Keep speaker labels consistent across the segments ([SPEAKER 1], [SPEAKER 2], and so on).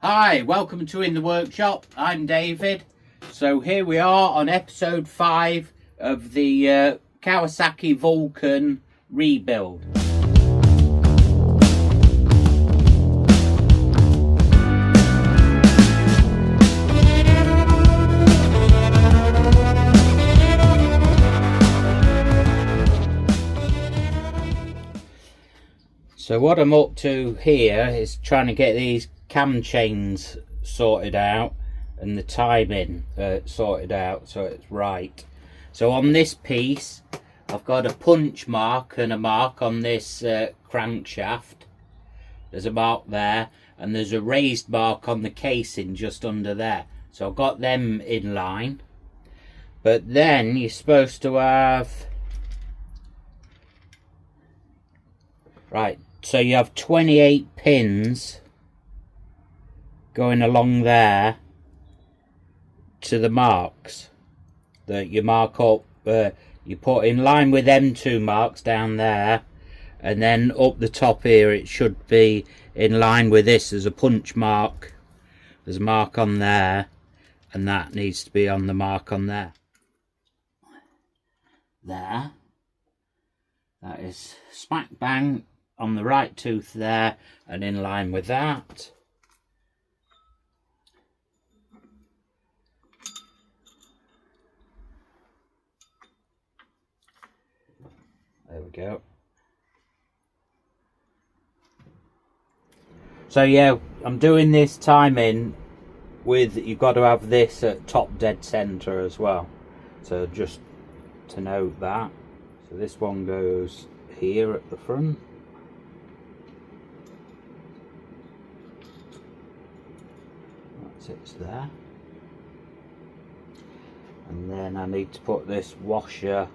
[SPEAKER 1] Hi, welcome to In the Workshop. I'm David. So here we are on episode 5 of the Kawasaki Vulcan rebuild. So what I'm up to here is trying to get these cam chains sorted out and the timing sorted out so it's right. So on this piece I've got a punch mark and a mark on this crankshaft. There's a mark there and there's a raised mark on the casing just under there. So I've got them in line. But then you're supposed to have... Right, so you have 28 pins going along there to the marks that you mark up. You put in line with them two marks down there, and then up the top here it should be in line with this. There's a punch mark, there's a mark on there, and that needs to be on the mark on there. There, that is smack bang on the right tooth there and in line with that. There we go. So yeah, I'm doing this timing with, you've got to have this at top dead center as well, so just to note that. So this one goes here at the front. Sits there, and then I need to put this washer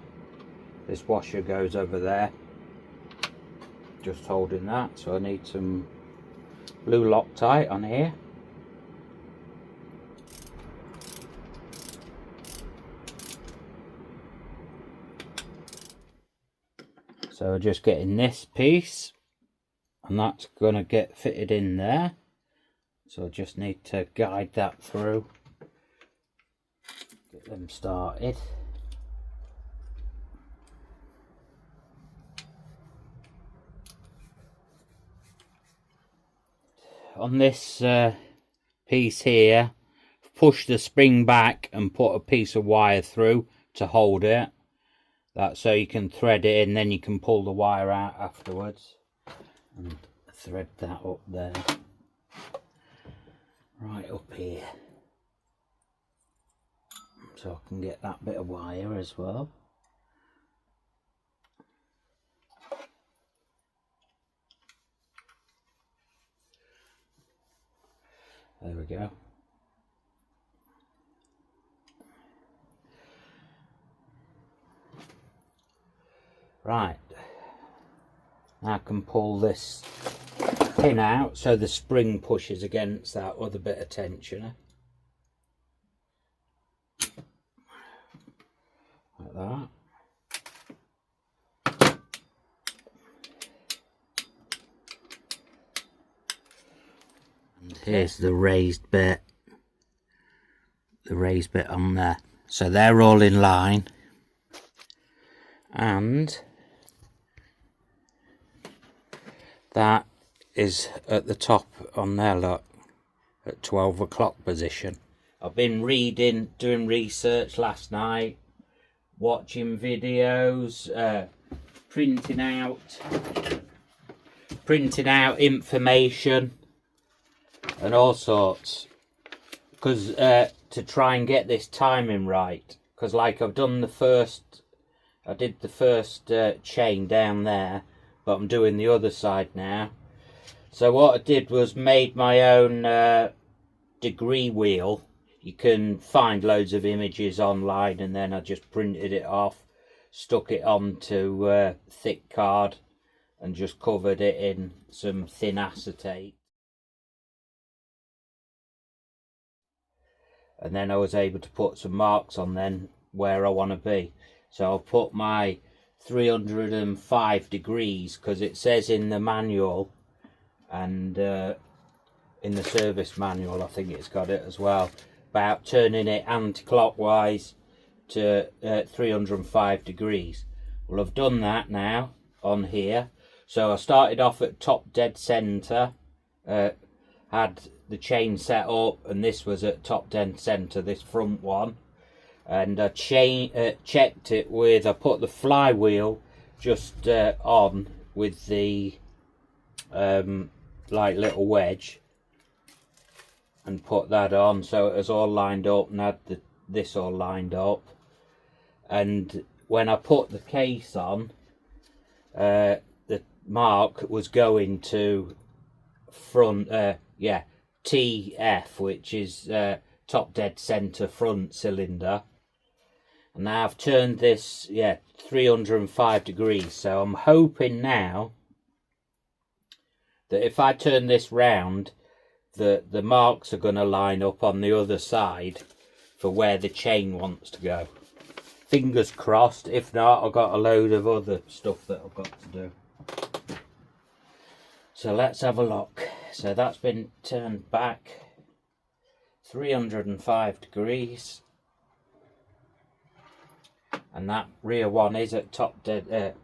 [SPEAKER 1] goes over there, just holding that, so I need some blue Loctite on here. So we're just getting this piece and that's going to get fitted in there. So I just need to guide that through, get them started. On this piece here, push the spring back and put a piece of wire through to hold it. That's so you can thread it in, then you can pull the wire out afterwards and thread that up there. Right up here, so I can get that bit of wire as well. There we go. Right, now I can pull this pin out so the spring pushes against that other bit of tensioner, like that. And here's the raised bit on there, so they're all in line, and that is at the top on there, look, at 12 o'clock position. I've been reading, doing research last night, watching videos, printing out information and all sorts, because to try and get this timing right, because like I did the first chain down there, but I'm doing the other side now. So what I did was made my own degree wheel. You can find loads of images online, and then I just printed it off, stuck it onto thick card and just covered it in some thin acetate. And then I was able to put some marks on then where I want to be. So I'll put my 305 degrees, because it says in the manual, and in the service manual, I think it's got it as well, about turning it anti-clockwise to 305 degrees. Well, I've done that now on here. So I started off at top dead center, had the chain set up, and this was at top dead center, this front one, and I checked it with, I put the flywheel just on with the like little wedge, and put that on so it was all lined up, and had this all lined up. And when I put the case on, the mark was going to front, TF, which is top dead center front cylinder. And now I've turned this 305 degrees, so I'm hoping now that if I turn this round, the marks are going to line up on the other side for where the chain wants to go. Fingers crossed. If not, I've got a load of other stuff that I've got to do. So let's have a look. So that's been turned back 305 degrees, and that rear one is at top dead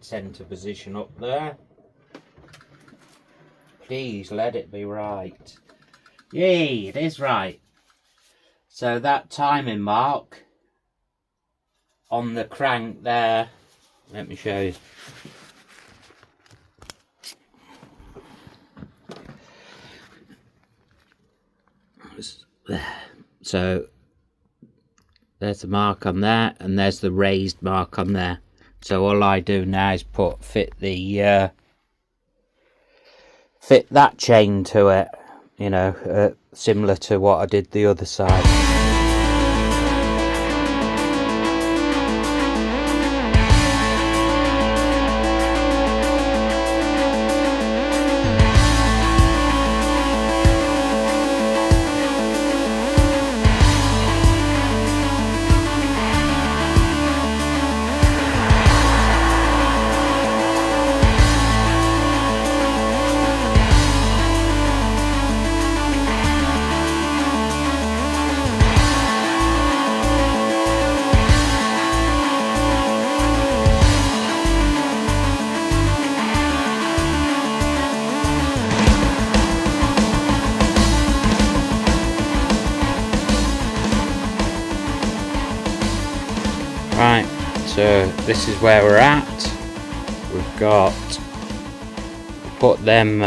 [SPEAKER 1] center position up there. Please let it be right. Yay, it is right. So that timing mark on the crank there, let me show you. So there's the mark on there, and there's the raised mark on there. So all I do now is fit that chain to it, you know, similar to what I did the other side. Right, so this is where we're at. We've put them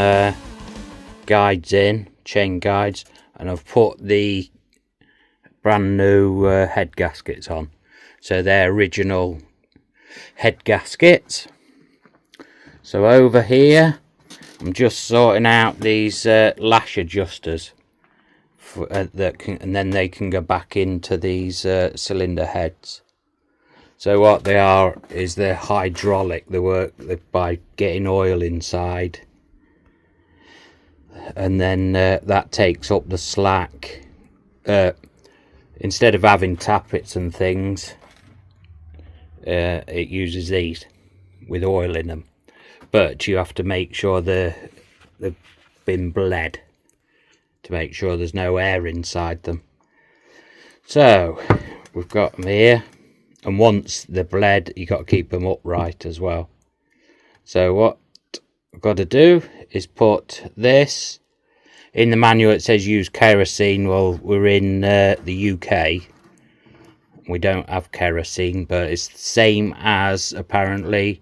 [SPEAKER 1] guides in, chain guides, and I've put the brand new head gaskets on. So they're original head gaskets. So over here, I'm just sorting out these lash adjusters, and then they can go back into these cylinder heads. So what they are is they're hydraulic. They work by getting oil inside, and then that takes up the slack. Instead of having tappets and things, it uses these with oil in them. But you have to make sure they've been bled to make sure there's no air inside them. So we've got them here. And once they're bled, you got to keep them upright as well. So what I've got to do is put this in the manual. It says use kerosene. Well, we're in the UK. We don't have kerosene, but it's the same as apparently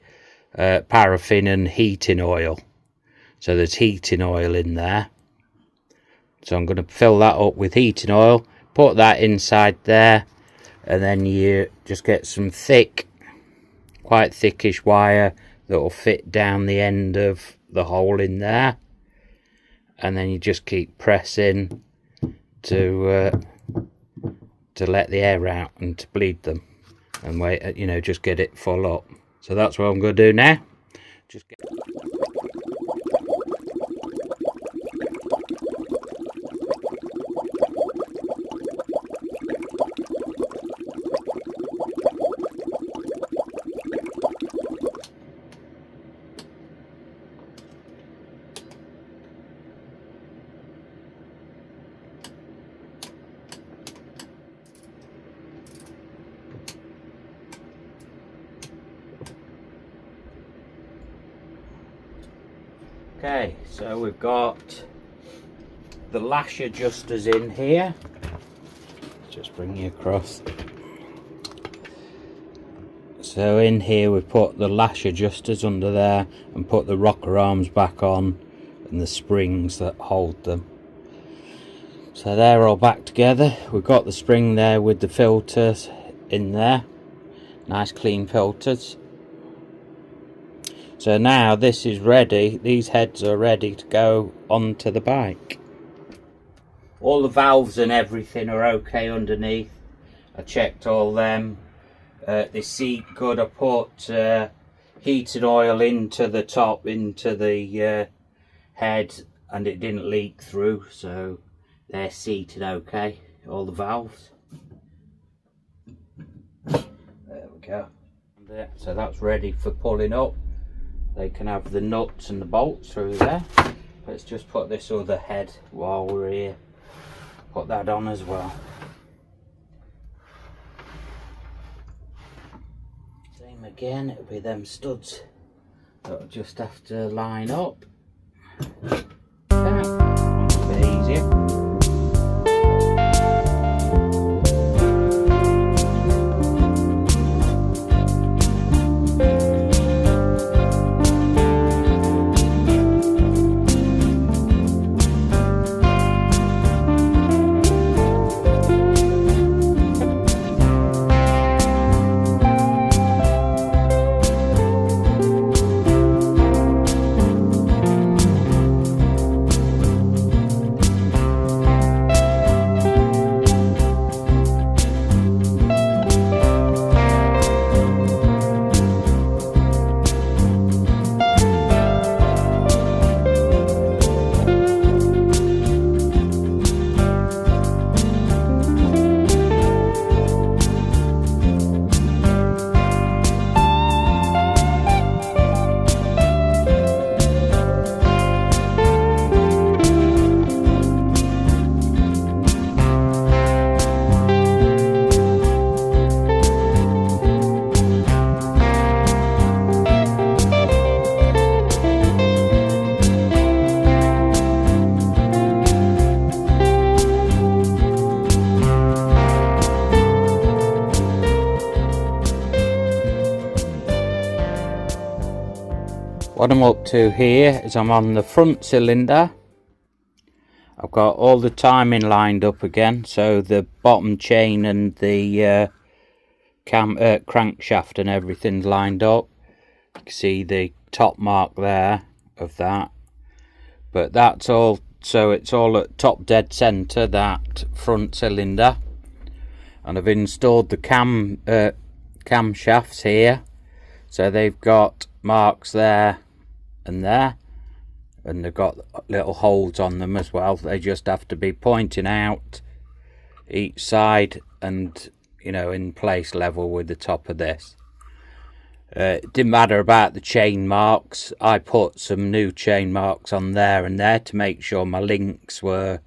[SPEAKER 1] paraffin and heating oil. So there's heating oil in there. So I'm going to fill that up with heating oil. Put that inside there. And then you just get some quite thickish wire that will fit down the end of the hole in there, and then you just keep pressing to let the air out and to bleed them, and wait, you know, just get it full up. So that's what I'm going to do now. Just get Okay, so we've got the lash adjusters in here. Just bring you across. So in here we put the lash adjusters under there and put the rocker arms back on and the springs that hold them. So they're all back together. We've got the spring there with the filters in there. Nice clean filters. So now this is ready. These heads are ready to go onto the bike. All the valves and everything are okay underneath. I checked all them. They seat good. I put heated oil into the top, into the head, and it didn't leak through, so they're seated okay, all the valves. There we go. So that's ready for pulling up. They can have the nuts and the bolts through there. Let's just put this other head while we're here. Put that on as well. Same again, it'll be them studs that'll just have to line up. A bit easier. What I'm up to here is I'm on the front cylinder. I've got all the timing lined up again, so the bottom chain and the crankshaft and everything's lined up. You can see the top mark there of that, but that's all, so it's all at top dead center, that front cylinder. And I've installed the cam shafts here, so they've got marks there and there, and they've got little holes on them as well. They just have to be pointing out each side and, you know, in place level with the top of this. It didn't matter about the chain marks. I put some new chain marks on there and there to make sure my links were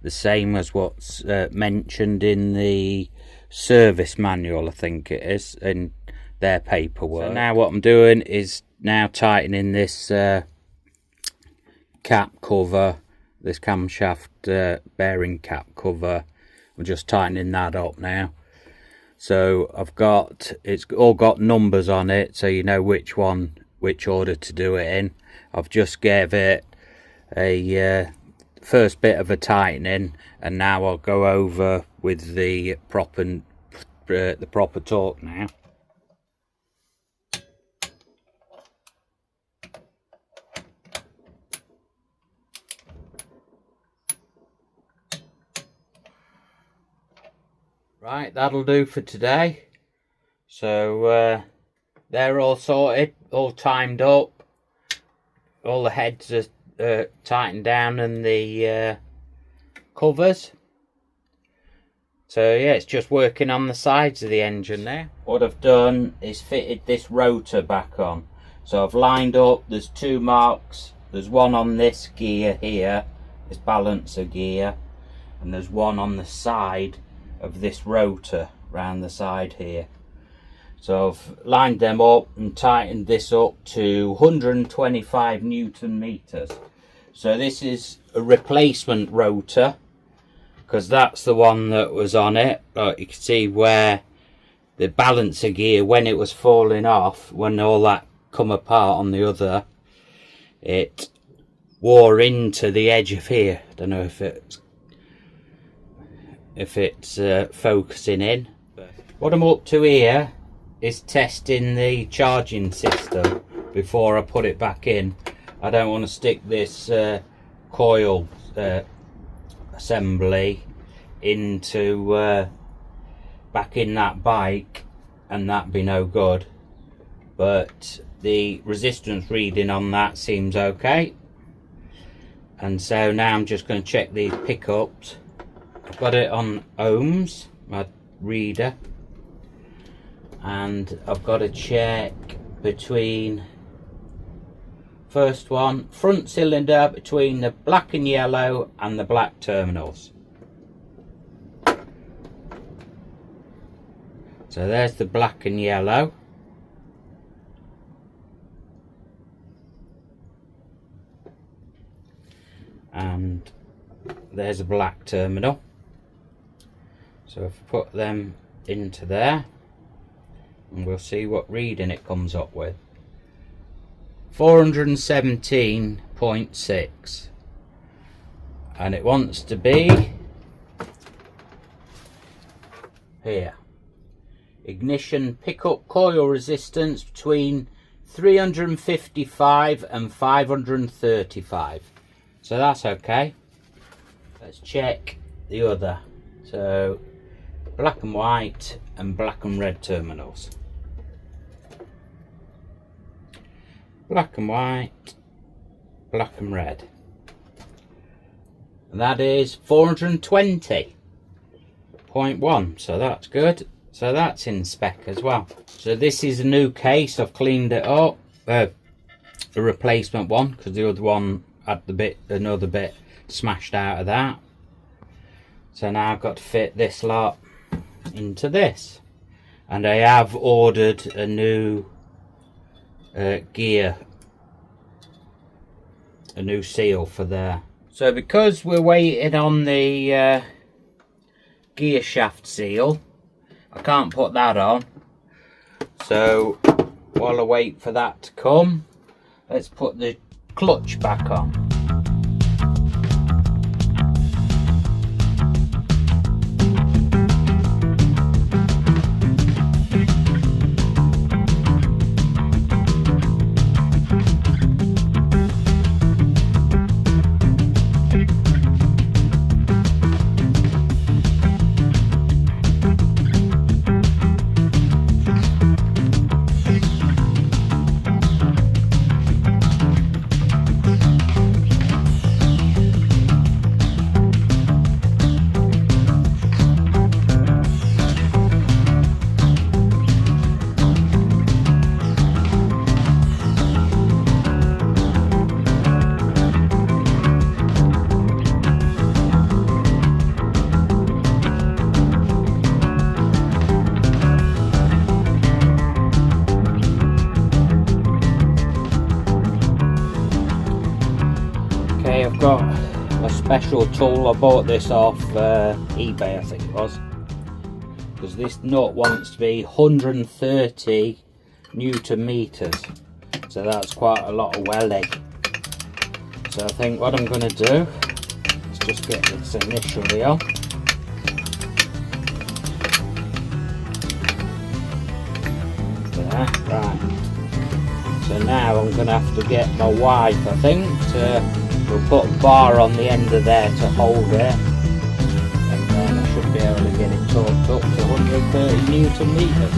[SPEAKER 1] the same as what's mentioned in the service manual, I think it is, in their paperwork. So now what I'm doing is now tightening this cap cover, this camshaft bearing cap cover. I'm just tightening that up now. So I've got, it's all got numbers on it, so you know which one, which order to do it in. I've just gave it a first bit of a tightening, and now I'll go over with the proper torque now. Right, that'll do for today. So they're all sorted, all timed up, all the heads are tightened down, and the covers. So yeah, it's just working on the sides of the engine now. What I've done is fitted this rotor back on. So I've lined up, there's two marks. There's one on this gear here, this balancer gear, and there's one on the side of this rotor round the side here. So I've lined them up and tightened this up to 125 Newton meters. So this is a replacement rotor, because that's the one that was on it. Like you can see where the balancer gear, when it was falling off, when all that come apart on the other, it wore into the edge of here. I don't know if it's focusing in. What I'm up to here is testing the charging system before I put it back in. I don't want to stick this coil assembly into back in that bike and that be no good, but the resistance reading on that seems okay. And so now I'm just going to check these pickups. I've got it on ohms, my reader, and I've got to check between, first one, front cylinder between the black and yellow and the black terminals. So there's the black and yellow. And there's a black terminal. So if I put them into there, and we'll see what reading it comes up with. 417.6. And it wants to be here. Ignition pickup coil resistance between 355 and 535. So that's okay. Let's check the other. So black and white and black and red terminals. Black and white, black and red. And that is 420.1. So that's good. So that's in spec as well. So this is a new case. I've cleaned it up. A replacement one, because the other one had another bit smashed out of that. So now I've got to fit this lot into this. And I have ordered a new gear, a new seal for there. So because we're waiting on the gear shaft seal, I can't put that on. So while I wait for that to come, let's put the clutch back on. I've got a special tool. I bought this off eBay, I think it was, because this nut wants to be 130 Newton meters, so that's quite a lot of welly. So I think what I'm going to do is just get this initially on. There, right. So now I'm going to have to get my wife, I think, we'll put a bar on the end of there to hold it, and then I should be able to get it torqued up to 130 Newton meters.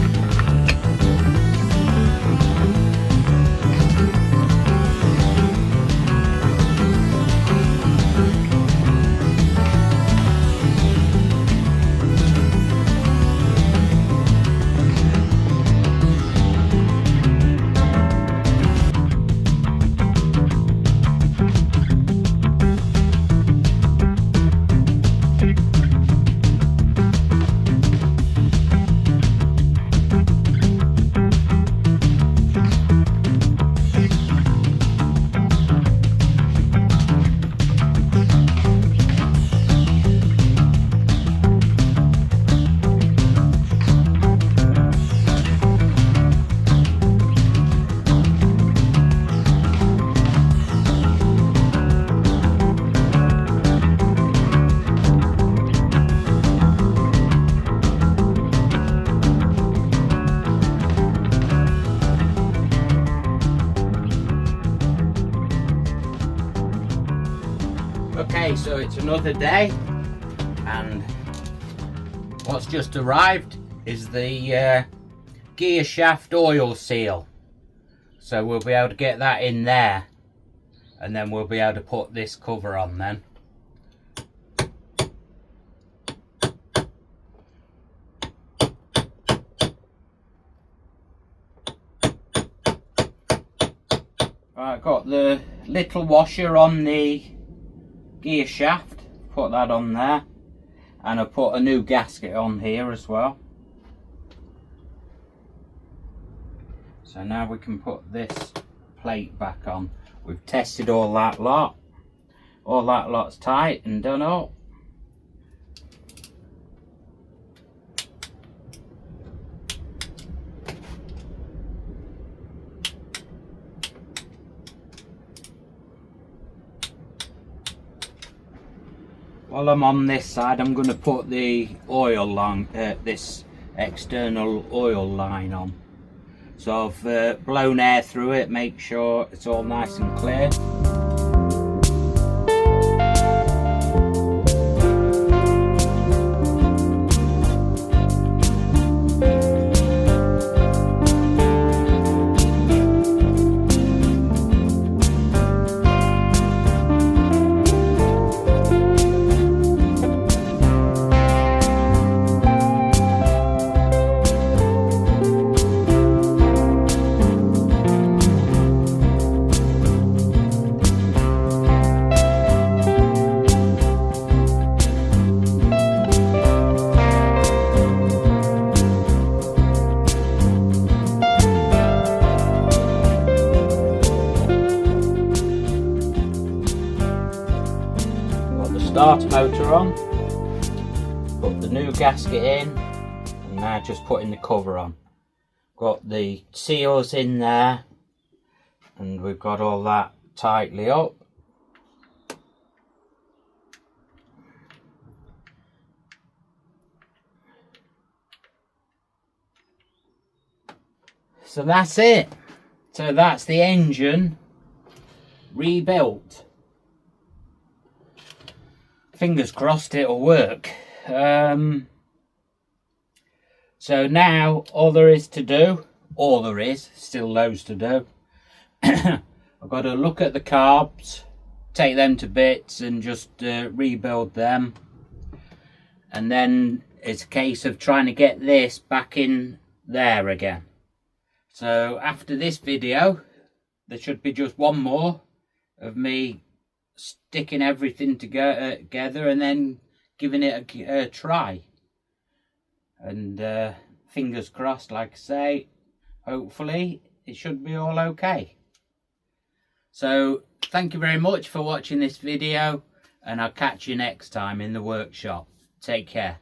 [SPEAKER 1] it's another day, and what's just arrived is the gear shaft oil seal. So we'll be able to get that in there, and then we'll be able to put this cover on then. Right, got the little washer on the gear shaft, put that on there, and I put a new gasket on here as well. So now we can put this plate back on. We've tested all that lot. All that lot's tight and done up. While I'm on this side, I'm going to put the oil line, this external oil line on. So I've blown air through it, make sure it's all nice and clear. Starter motor on, put the new gasket in, and now just putting the cover on. Got the seals in there, and we've got all that tightly up. So that's it. So that's the engine rebuilt. Fingers crossed it'll work. So now all there is to do, still loads to do. I've got to look at the carbs, take them to bits and just rebuild them. And then it's a case of trying to get this back in there again. So after this video, there should be just one more of me sticking everything together and then giving it a try, and fingers crossed, like I say, hopefully it should be all okay. So thank you very much for watching this video, and I'll catch you next time in the workshop. Take care.